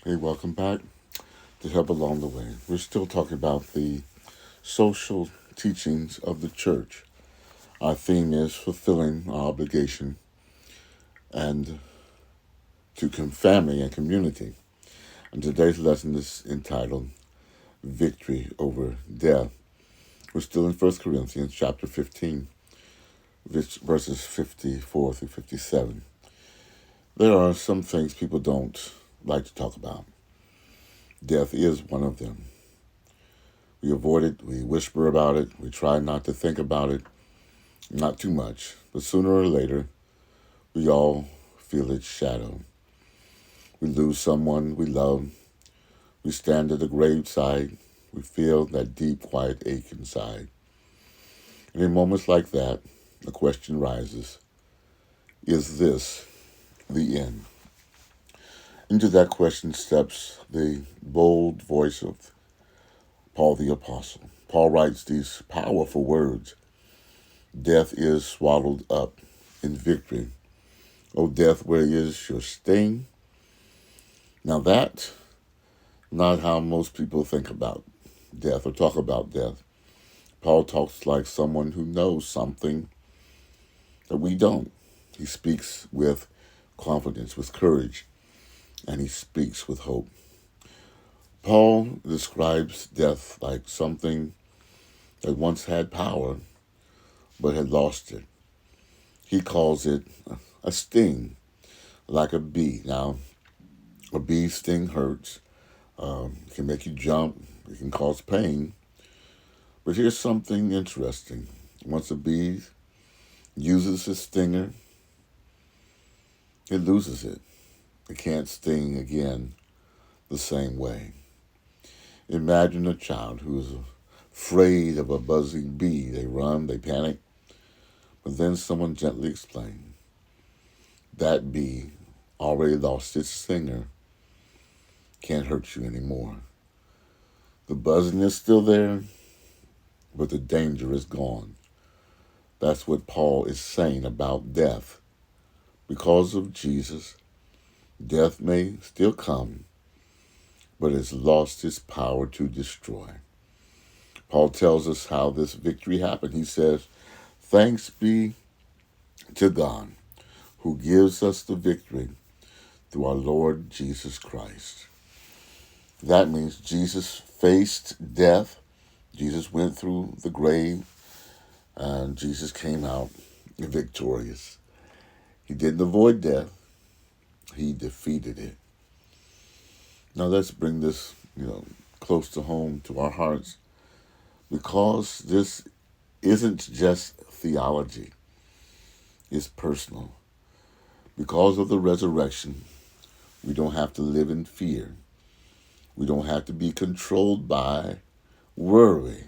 Hey, welcome back to Help Along the Way. We're still talking about the social teachings of the church. Our theme is fulfilling our obligation and family and community. And today's lesson is entitled Victory Over Death. We're still in 1 Corinthians chapter 15, verses 54 through 57. There are some things people don't like to talk about. Death is one of them. We avoid it, we whisper about it, we try not to think about it, not too much, but sooner or later, we all feel its shadow. We lose someone we love, we stand at the graveside, we feel that deep, quiet ache inside. And in moments like that, the question rises, is this the end? Into that question steps the bold voice of Paul the Apostle. Paul writes these powerful words, death is swallowed up in victory. O death, where is your sting? Now that's not how most people think about death or talk about death. Paul talks like someone who knows something that we don't. He speaks with confidence, with courage, and he speaks with hope. Paul describes death like something that once had power but had lost it. He calls it a sting, like a bee. Now, a bee sting hurts. It can make you jump. It can cause pain. But here's something interesting. Once a bee uses its stinger, it loses it. It can't sting again the same way. Imagine a child who is afraid of a buzzing bee. They run, they panic, but then someone gently explains, that bee already lost its stinger, can't hurt you anymore. The buzzing is still there, but the danger is gone. That's what Paul is saying about death. Because of Jesus, death may still come, but has lost its power to destroy. Paul tells us how this victory happened. He says, thanks be to God who gives us the victory through our Lord Jesus Christ. That means Jesus faced death. Jesus went through the grave, and Jesus came out victorious. He didn't avoid death. He defeated it. Now let's bring this, close to home to our hearts, because this isn't just theology. It's personal. Because of the resurrection, we don't have to live in fear. We don't have to be controlled by worry.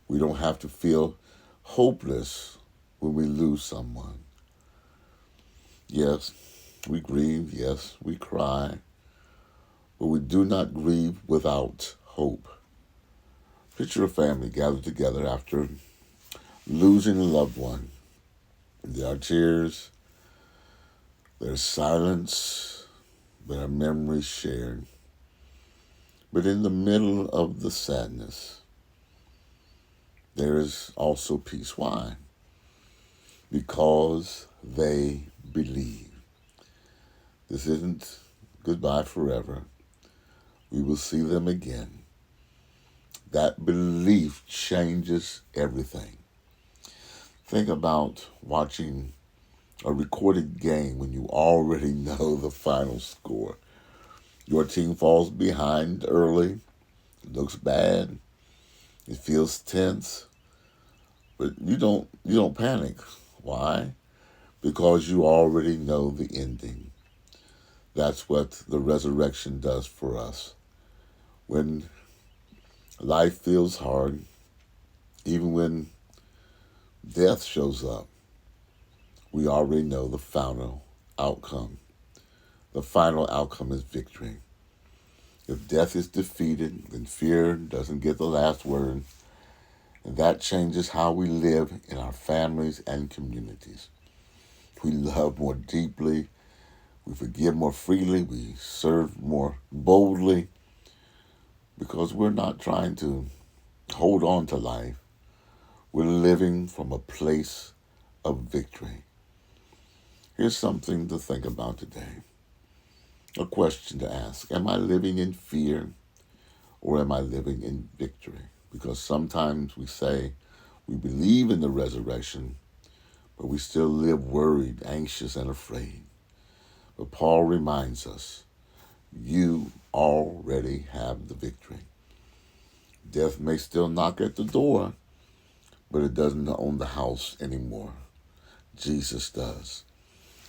We don't have to feel hopeless when we lose someone. Yes, we grieve. Yes, we cry. But we do not grieve without hope. Picture a family gathered together after losing a loved one. There are tears, there's silence, there are memories shared. But in the middle of the sadness, there is also peace. Why? Because they believe. This isn't goodbye forever. We will see them again. That belief changes everything. Think about watching a recorded game when you already know the final score. Your team falls behind early. It looks bad. It feels tense. But you don't panic. Why? Because you already know the ending. That's what the resurrection does for us. When life feels hard, even when death shows up, we already know the final outcome. The final outcome is victory. If death is defeated, then fear doesn't get the last word. And that changes how we live in our families and communities. We love more deeply. We forgive more freely. We serve more boldly because we're not trying to hold on to life. We're living from a place of victory. Here's something to think about today. A question to ask. Am I living in fear or am I living in victory? Because sometimes we say we believe in the resurrection, but we still live worried, anxious, and afraid. But Paul reminds us, you already have the victory. Death may still knock at the door, but it doesn't own the house anymore. Jesus does.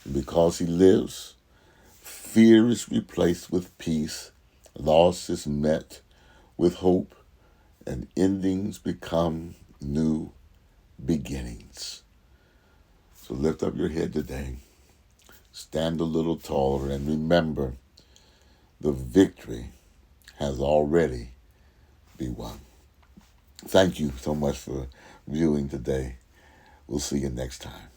And because he lives, fear is replaced with peace, loss is met with hope, and endings become new beginnings. So lift up your head today, stand a little taller, and remember the victory has already been won. Thank you so much for viewing today. We'll see you next time.